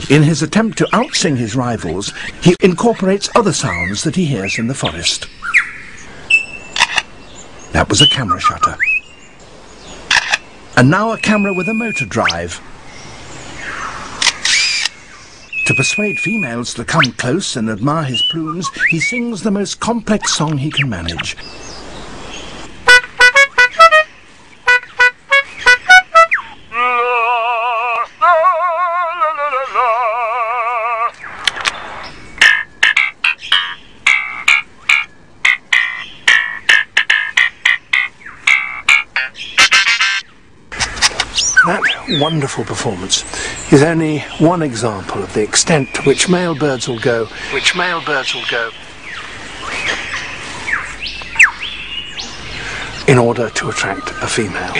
In his attempt to outsing his rivals, he incorporates other sounds that he hears in the forest. That was a camera shutter. And now a camera with a motor drive. To persuade females to come close and admire his plumes, he sings the most complex song he can manage. That wonderful performance is only one example of the extent to which male birds will go. In order to attract a female.